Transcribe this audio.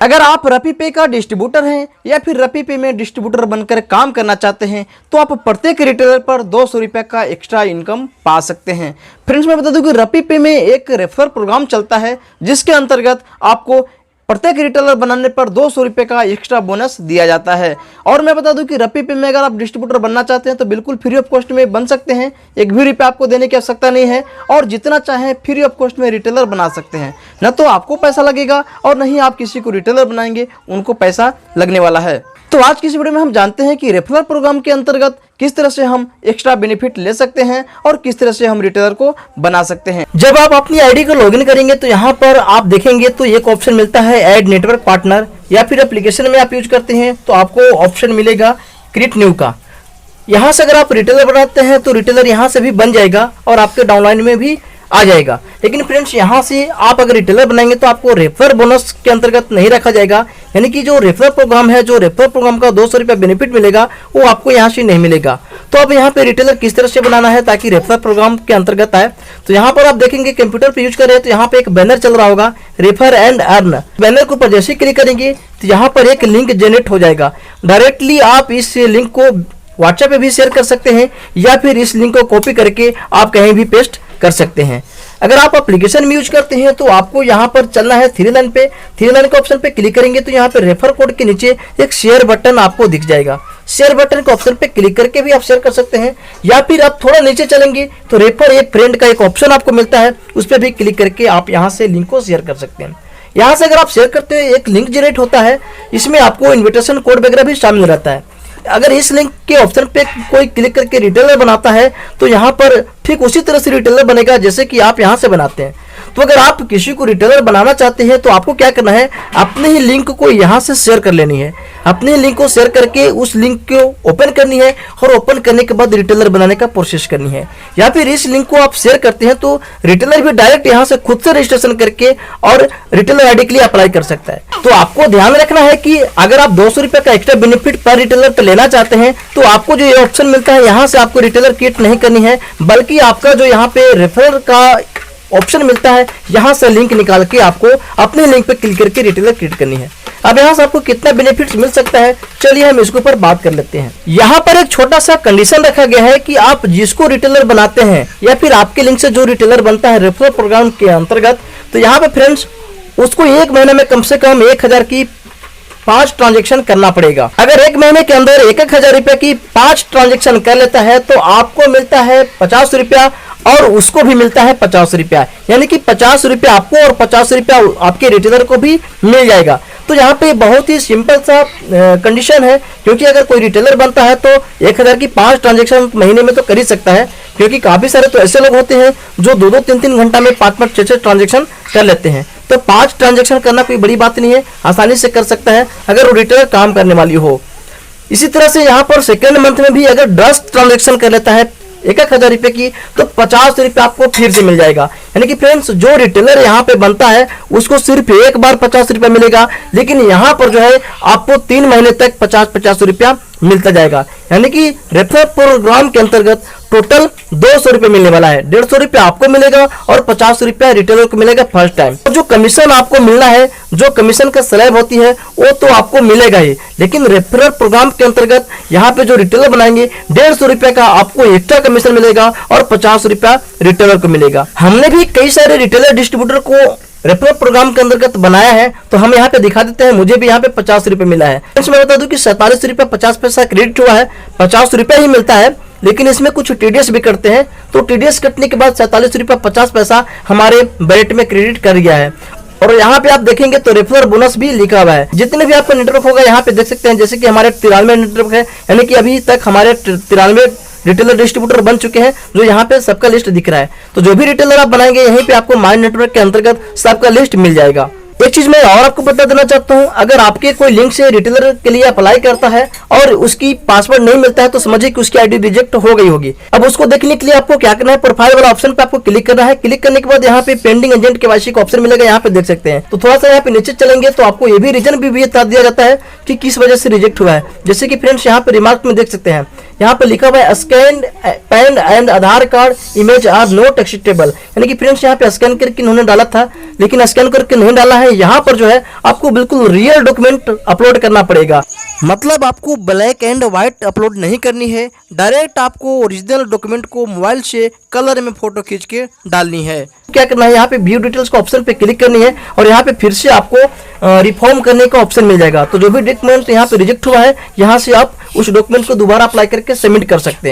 अगर आप रपी पे का डिस्ट्रीब्यूटर हैं या फिर रपी पे में डिस्ट्रीब्यूटर बनकर काम करना चाहते हैं तो आप प्रत्येक रिटेलर पर 200 रुपये का एक्स्ट्रा इनकम पा सकते हैं। फ्रेंड्स, मैं बता दूं कि रपी पे में एक रेफर प्रोग्राम चलता है जिसके अंतर्गत आपको प्रत्येक रिटेलर बनाने पर 200 रुपये का एक्स्ट्रा बोनस दिया जाता है। और मैं बता दूं कि रपी पे में अगर आप डिस्ट्रीब्यूटर बनना चाहते हैं तो बिल्कुल फ्री ऑफ कॉस्ट में बन सकते हैं। एक भी रुपये आपको देने की आवश्यकता नहीं है और जितना चाहें फ्री ऑफ कॉस्ट में रिटेलर बना सकते हैं। न तो आपको पैसा लगेगा और न ही आप किसी को रिटेलर बनाएंगे उनको पैसा लगने वाला है। तो आज की इस वीडियो में हम जानते हैं कि रेफरल प्रोग्राम के अंतर्गत किस तरह से हम एक्स्ट्रा बेनिफिट ले सकते हैं और किस तरह से हम रिटेलर को बना सकते हैं। जब आप अपनी आईडी को लॉगिन करेंगे तो यहाँ पर आप देखेंगे तो एक ऑप्शन मिलता है ऐड नेटवर्क पार्टनर, या फिर एप्लीकेशन में आप यूज करते हैं तो आपको ऑप्शन मिलेगा क्रिएट न्यू का। यहाँ से अगर आप रिटेलर बनाते हैं तो रिटेलर यहाँ से भी बन जाएगा और आपके डाउनलाइन में भी आ जाएगा। लेकिन फ्रेंड्स, यहाँ से आप अगर रिटेलर बनाएंगे तो आपको रेफर बोनस के अंतर्गत नहीं रखा जाएगा, यानी कि जो रेफर प्रोग्राम है, जो रेफर प्रोग्राम का 200 रुपये बेनिफिट मिलेगा वो आपको यहाँ से नहीं मिलेगा। तो अब यहाँ पे रिटेलर किस तरह से बनाना है ताकि रेफर प्रोग्राम के अंतर्गत आए, तो यहाँ पर आप देखेंगे कंप्यूटर पे यूज कर रहे हैं तो यहाँ पे एक बैनर चल रहा होगा रेफर एंड अर्न। बैनर के ऊपर जैसे क्लिक करेंगे तो यहाँ पर एक लिंक जनरेट हो जाएगा। डायरेक्टली आप इस लिंक को व्हाट्सएप पे भी शेयर कर सकते हैं या फिर इस लिंक को कॉपी करके आप कहीं भी पेस्ट कर सकते हैं। अगर आप एप्लीकेशन में यूज करते हैं तो आपको यहाँ पर चलना है थ्री लाइन पे। थ्री लाइन के ऑप्शन पे क्लिक करेंगे तो यहाँ पे रेफर कोड के नीचे एक शेयर बटन आपको दिख जाएगा। शेयर बटन के ऑप्शन पे क्लिक करके भी आप शेयर कर सकते हैं, या फिर आप थोड़ा नीचे चलेंगे तो रेफर ए फ्रेंड का एक ऑप्शन आपको मिलता है, उस पर भी क्लिक करके आप यहाँ से लिंक को शेयर कर सकते हैं। यहाँ से अगर आप शेयर करते हैं एक लिंक जनरेट होता है, इसमें आपको इन्विटेशन कोड वगैरह भी शामिल रहता है। अगर इस लिंक के ऑप्शन पे कोई क्लिक करके रिटेलर बनाता है तो यहाँ पर ठीक उसी तरह से रिटेलर बनेगा जैसे कि आप यहाँ से बनाते हैं। तो अगर आप किसी को रिटेलर बनाना चाहते हैं तो आपको क्या करना है, अपने ही लिंक को यहाँ से शेयर कर लेनी है। अपने लिंक को शेयर करके उस लिंक को ओपन करनी है और ओपन करने के बाद रिटेलर बनाने का प्रोसेस करनी है। या फिर इस लिंक को आप शेयर करते हैं तो रिटेलर भी डायरेक्ट यहाँ से खुद से रजिस्ट्रेशन करके और रिटेलर आईडी के लिए अप्लाई कर सकता है। तो आपको ध्यान रखना है कि अगर आप 200 रुपये का एक्स्ट्रा बेनिफिट पर रिटेलर पर लेना चाहते हैं तो आपको जो ये ऑप्शन मिलता है यहाँ से आपको रिटेलर क्रिएट नहीं करनी है, बल्कि आपका जो यहाँ पे रेफर का ऑप्शन मिलता है यहाँ से लिंक निकाल के आपको अपने लिंक पे क्लिक करके रिटेलर क्रिएट करनी है। अब यहाँ से आपको कितना बेनिफिट्स मिल सकता है, चलिए हम इसके ऊपर बात कर लेते हैं। यहाँ पर एक छोटा सा कंडीशन रखा गया है कि आप जिसको रिटेलर बनाते हैं या फिर आपके लिंक से जो रिटेलर बनता है रेफरल प्रोग्राम के अंतर्गत, तो यहाँ पे फ्रेंड्स उसको एक महीने में कम से कम 1000 की 5 ट्रांजेक्शन करना पड़ेगा। अगर एक महीने के अंदर 1000 रुपये की 5 ट्रांजेक्शन कर लेता है तो आपको मिलता है 50 रुपया और उसको भी मिलता है 50 रुपया, यानी कि 50 रुपया आपको और 50 रुपया आपके रिटेलर को भी मिल जाएगा। तो यहाँ पे बहुत ही सिंपल सा कंडीशन है, क्योंकि अगर कोई रिटेलर बनता है तो 1000 की 5 ट्रांजेक्शन महीने में तो कर ही सकता है, क्योंकि काफी सारे तो ऐसे लोग होते हैं जो 2-2, 3-3 घंटा में 5-5, 6-6 ट्रांजेक्शन कर लेते हैं। तो 5 ट्रांजेक्शन करना कोई बड़ी बात नहीं है, आसानी से कर सकता है अगर वो रिटेलर काम करने वाली हो। इसी तरह से यहाँ पर सेकेंड मंथ में भी अगर 10 ट्रांजेक्शन कर लेता है 1000 रुपये की तो 50 रुपये आपको फिर से मिल जाएगा। यानी कि फ्रेंड्स, जो रिटेलर यहाँ पे बनता है उसको सिर्फ एक बार 50 रुपया मिलेगा, लेकिन यहाँ पर जो है आपको 3 महीने तक 50-50 रुपया मिलता जाएगा। यानी कि रेफर प्रोग्राम के अंतर्गत टोटल 200 रुपये मिलने वाला है। 150 रुपया आपको मिलेगा और 50 रुपया रिटेलर को मिलेगा फर्स्ट टाइम। तो जो कमीशन आपको मिलना है, जो कमीशन का स्लैब होती है वो तो आपको मिलेगा ही, लेकिन रेफरल प्रोग्राम के अंतर्गत यहाँ पे जो रिटेलर बनाएंगे 150 रुपये का आपको एक्स्ट्रा कमीशन मिलेगा और 50 रुपया रिटेलर को मिलेगा। हमने भी कई सारे रिटेलर डिस्ट्रीब्यूटर को रेफरल प्रोग्राम के अंतर्गत बनाया है, तो हम यहाँ पे दिखा देते हैं। मुझे भी यहाँ पे 50 रुपये मिला है। मैं बता दूं कि 47 रुपये 50 पैसा क्रेडिट हुआ है, 50 रुपये ही मिलता है, लेकिन इसमें कुछ टीडीएस भी करते हैं। तो टीडीएस कटने के बाद 47 रुपये 50 पैसा हमारे वैलेट में क्रेडिट कर गया है। और यहाँ पे आप देखेंगे तो रेफरल बोनस भी लिखा हुआ है। जितने भी आपका नेटवर्क होगा यहाँ पे देख सकते हैं, जैसे कि हमारे 93 नेटवर्क है, यानी कि अभी तक हमारे 93 रिटेलर डिस्ट्रीब्यूटर बन चुके हैं, जो यहाँ पे सबका लिस्ट दिख रहा है। तो जो भी रिटेलर आप बनाएंगे यहीं पे आपको माय नेटवर्क के अंतर्गत सबका लिस्ट मिल जाएगा। एक चीज मैं और आपको बता देना चाहता हूँ, अगर आपके कोई लिंक से रिटेलर के लिए अप्लाई करता है और उसकी पासवर्ड नहीं मिलता है तो समझिए कि उसकी आईडी रिजेक्ट हो गई होगी। अब उसको देखने के लिए आपको क्या करना है, प्रोफाइल वाला ऑप्शन पे आपको क्लिक करना है। क्लिक करने के बाद यहाँ पे पेंडिंग एजेंट केवाईसी का ऑप्शन मिलेगा, यहाँ पे देख सकते हैं। तो थोड़ा सा यहाँ पे नीचे चलेंगे तो आपको ये भी रीजन भी बता दिया जाता है कि किस वजह से रिजेक्ट हुआ है। जैसे कि फ्रेंड्स यहाँ पे रिमार्क में देख सकते हैं, यहाँ पे लिखा हुआ है scan PAN and Aadhaar card image are not acceptable, यानी कि फ्रेंड्स यहाँ पे स्कैन करके इन्होंने डाला था लेकिन स्कैन करके नहीं डाला है, यहाँ पर जो है आपको बिल्कुल रियल डॉक्यूमेंट अपलोड करना पड़ेगा। मतलब आपको ब्लैक एंड व्हाइट अपलोड नहीं करनी है, डायरेक्ट आपको ओरिजिनल डॉक्यूमेंट को मोबाइल से कलर में फोटो खींच के डालनी है। क्या करना है, यहाँ पे व्यू डिटेल्स का ऑप्शन पे क्लिक करनी है और यहाँ पे फिर से आपको रिफॉर्म करने का ऑप्शन मिल जाएगा। तो जो भी डॉक्यूमेंट यहाँ पे रिजेक्ट हुआ है, यहाँ से आप उस डॉक्यूमेंट को दोबारा अप्लाई करके सबमिट कर सकते हैं।